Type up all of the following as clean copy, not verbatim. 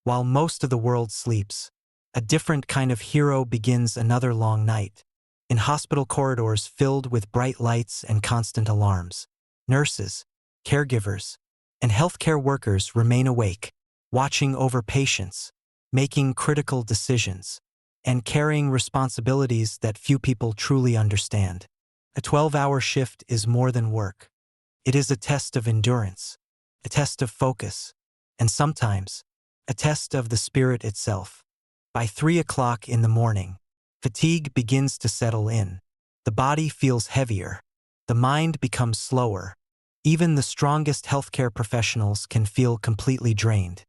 While most of the world sleeps, a different kind of hero begins another long night. In hospital corridors filled with bright lights and constant alarms, nurses, caregivers, and healthcare workers remain awake, watching over patients, making critical decisions, and carrying responsibilities that few people truly understand. A 12-hour shift is more than work. It is a test of endurance, a test of focus, and sometimes, a test of the spirit itself. By 3 o'clock in the morning, fatigue begins to settle in. The body feels heavier. The mind becomes slower. Even the strongest healthcare professionals can feel completely drained.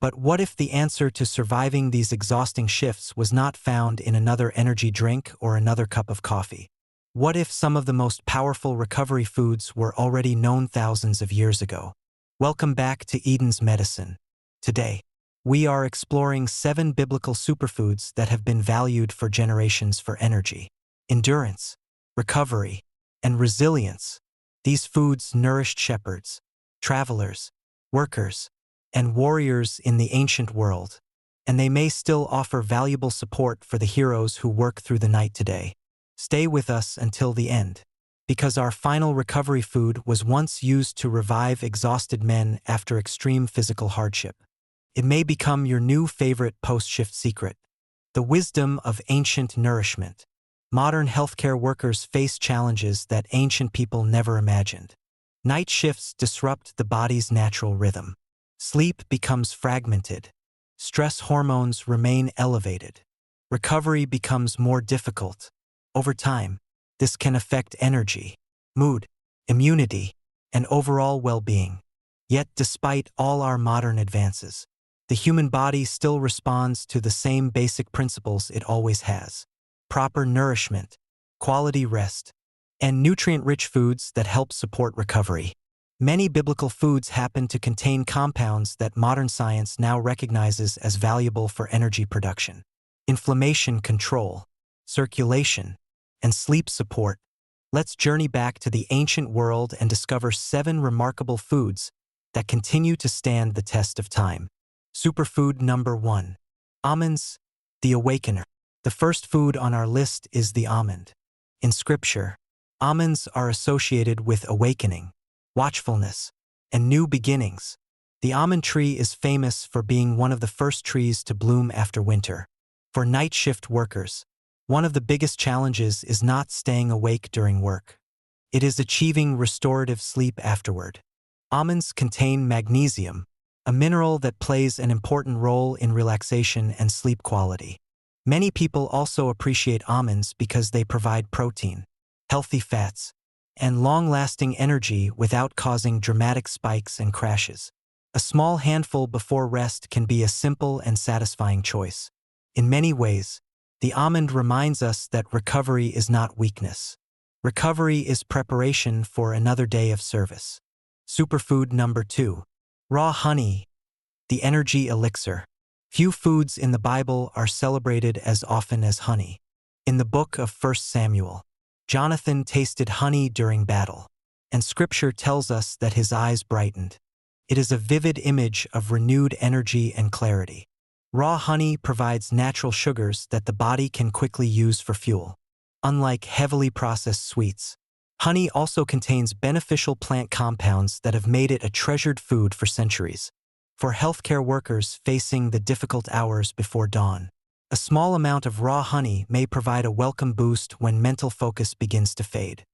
But what if the answer to surviving these exhausting shifts was not found in another energy drink or another cup of coffee? What if some of the most powerful recovery foods were already known thousands of years ago? Welcome back to Eden's Medicine. Today, we are exploring 7 biblical superfoods that have been valued for generations for energy, endurance, recovery, and resilience. These foods nourished shepherds, travelers, workers, and warriors in the ancient world, and they may still offer valuable support for the heroes who work through the night today. Stay with us until the end, because our final recovery food was once used to revive exhausted men after extreme physical hardship. It may become your new favorite post-shift secret. The wisdom of ancient nourishment. Modern healthcare workers face challenges that ancient people never imagined. Night shifts disrupt the body's natural rhythm. Sleep becomes fragmented. Stress hormones remain elevated. Recovery becomes more difficult. Over time, this can affect energy, mood, immunity, and overall well-being. Yet despite all our modern advances, the human body still responds to the same basic principles it always has: proper nourishment, quality rest, and nutrient-rich foods that help support recovery. Many biblical foods happen to contain compounds that modern science now recognizes as valuable for energy production, inflammation control, circulation, and sleep support. Let's journey back to the ancient world and discover 7 remarkable foods that continue to stand the test of time. Superfood number 1. Almonds, the awakener. The first food on our list is the almond. In Scripture, almonds are associated with awakening, watchfulness, and new beginnings. The almond tree is famous for being one of the first trees to bloom after winter. For night shift workers, one of the biggest challenges is not staying awake during work. It is achieving restorative sleep afterward. Almonds contain magnesium, a mineral that plays an important role in relaxation and sleep quality. Many people also appreciate almonds because they provide protein, healthy fats, and long-lasting energy without causing dramatic spikes and crashes. A small handful before rest can be a simple and satisfying choice. In many ways, the almond reminds us that recovery is not weakness. Recovery is preparation for another day of service. Superfood number 2. Raw honey, the energy elixir. Few foods in the Bible are celebrated as often as honey. In the book of 1 Samuel, Jonathan tasted honey during battle, and Scripture tells us that his eyes brightened. It is a vivid image of renewed energy and clarity. Raw honey provides natural sugars that the body can quickly use for fuel. Unlike heavily processed sweets, honey also contains beneficial plant compounds that have made it a treasured food for centuries. For healthcare workers facing the difficult hours before dawn, a small amount of raw honey may provide a welcome boost when mental focus begins to fade.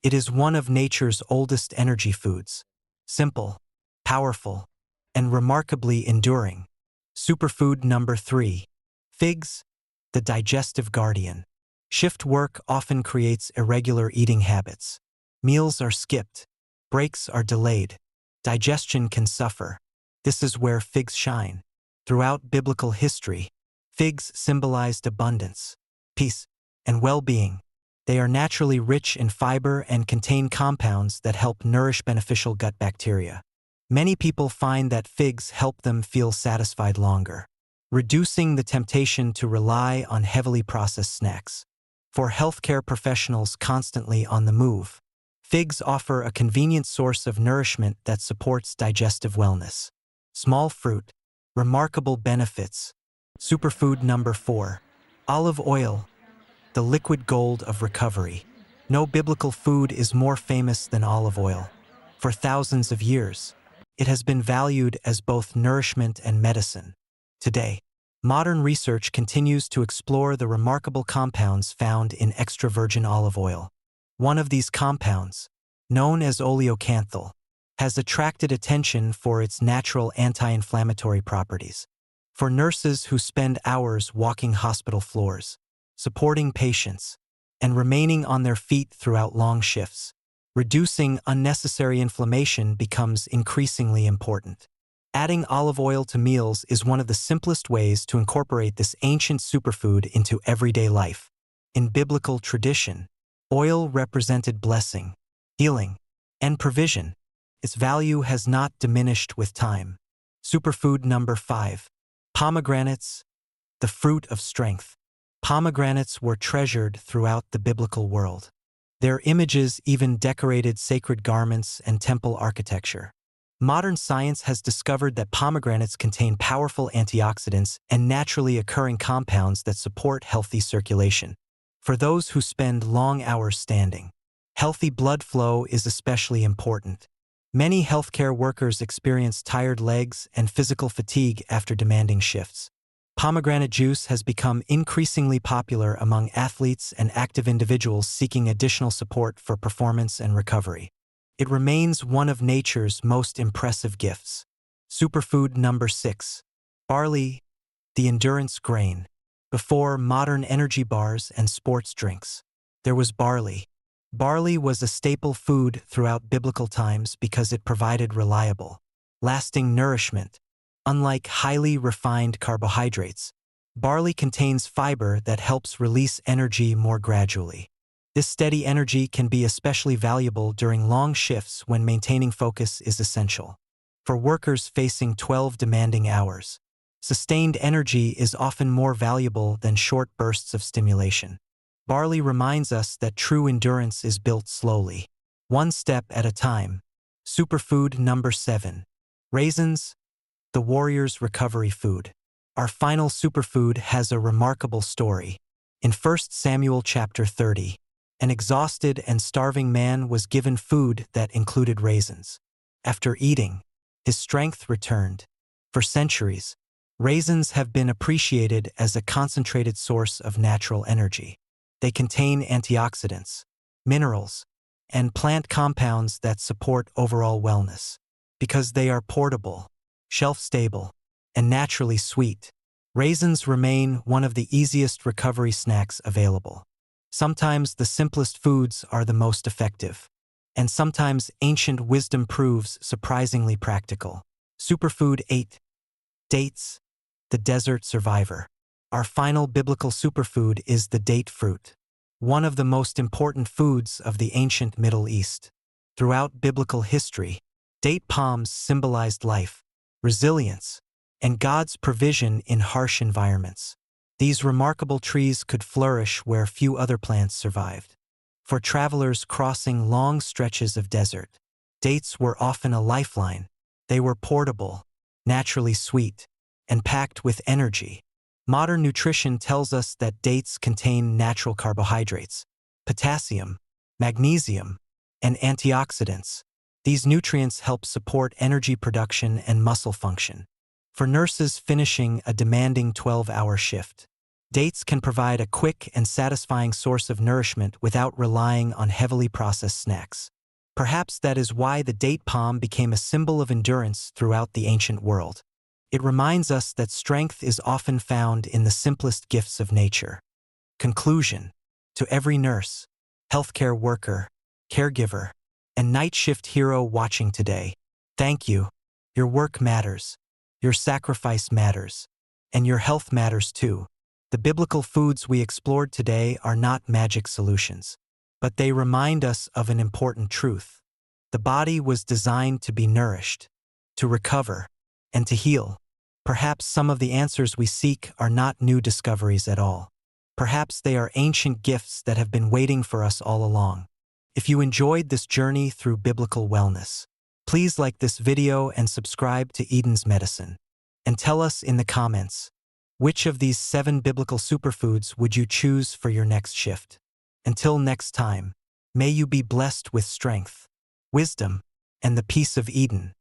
It is one of nature's oldest energy foods. Simple, powerful, and remarkably enduring. Superfood number 3. Figs, the digestive guardian. Shift work often creates irregular eating habits. Meals are skipped. Breaks are delayed. Digestion can suffer. This is where figs shine. Throughout biblical history, figs symbolized abundance, peace, and well-being. They are naturally rich in fiber and contain compounds that help nourish beneficial gut bacteria. Many people find that figs help them feel satisfied longer, reducing the temptation to rely on heavily processed snacks. For healthcare professionals constantly on the move, figs offer a convenient source of nourishment that supports digestive wellness. Small fruit, Remarkable benefits. Superfood number 4. Olive oil, the liquid gold of recovery. No biblical food is more famous than olive oil. For thousands of years, it has been valued as both nourishment and medicine. Today, modern research continues to explore the remarkable compounds found in extra virgin olive oil. One of these compounds, known as oleocanthal, has attracted attention for its natural anti-inflammatory properties. For nurses who spend hours walking hospital floors, supporting patients, and remaining on their feet throughout long shifts, reducing unnecessary inflammation becomes increasingly important. Adding olive oil to meals is one of the simplest ways to incorporate this ancient superfood into everyday life. In biblical tradition, oil represented blessing, healing, and provision. Its value has not diminished with time. Superfood number 5. Pomegranates, the fruit of strength. Pomegranates were treasured throughout the biblical world. Their images even decorated sacred garments and temple architecture. Modern science has discovered that pomegranates contain powerful antioxidants and naturally occurring compounds that support healthy circulation. For those who spend long hours standing, healthy blood flow is especially important. Many healthcare workers experience tired legs and physical fatigue after demanding shifts. Pomegranate juice has become increasingly popular among athletes and active individuals seeking additional support for performance and recovery. It remains one of nature's most impressive gifts. Superfood number 6. Barley, the endurance grain. Before modern energy bars and sports drinks, there was barley. Barley was a staple food throughout biblical times because it provided reliable, lasting nourishment. Unlike highly refined carbohydrates, barley contains fiber that helps release energy more gradually. This steady energy can be especially valuable during long shifts when maintaining focus is essential. For workers facing 12 demanding hours, sustained energy is often more valuable than short bursts of stimulation. Barley reminds us that true endurance is built slowly, one step at a time. Superfood number 7. Raisins, the warrior's recovery food. Our final superfood has a remarkable story. In 1 Samuel chapter 30, an exhausted and starving man was given food that included raisins. After eating, his strength returned. For centuries, raisins have been appreciated as a concentrated source of natural energy. They contain antioxidants, minerals, and plant compounds that support overall wellness. Because they are portable, shelf-stable, and naturally sweet, raisins remain one of the easiest recovery snacks available. Sometimes the simplest foods are the most effective, and sometimes ancient wisdom proves surprisingly practical. Superfood 8. Dates, the desert survivor. Our final biblical superfood is the date fruit, one of the most important foods of the ancient Middle East. Throughout biblical history, date palms symbolized life, resilience, and God's provision in harsh environments. These remarkable trees could flourish where few other plants survived. For travelers crossing long stretches of desert, dates were often a lifeline. They were portable, naturally sweet, and packed with energy. Modern nutrition tells us that dates contain natural carbohydrates, potassium, magnesium, and antioxidants. These nutrients help support energy production and muscle function. For nurses finishing a demanding 12-hour shift, dates can provide a quick and satisfying source of nourishment without relying on heavily processed snacks. Perhaps that is why the date palm became a symbol of endurance throughout the ancient world. It reminds us that strength is often found in the simplest gifts of nature. Conclusion. To every nurse, healthcare worker, caregiver, and night shift hero watching today, thank you. Your work matters, your sacrifice matters, and your health matters too. The biblical foods we explored today are not magic solutions, but they remind us of an important truth. The body was designed to be nourished, to recover, and to heal. Perhaps some of the answers we seek are not new discoveries at all. Perhaps they are ancient gifts that have been waiting for us all along. If you enjoyed this journey through biblical wellness, please like this video and subscribe to Eden's Medicine. and tell us in the comments, which of these 7 biblical superfoods would you choose for your next shift? Until next time, may you be blessed with strength, wisdom, and the peace of Eden.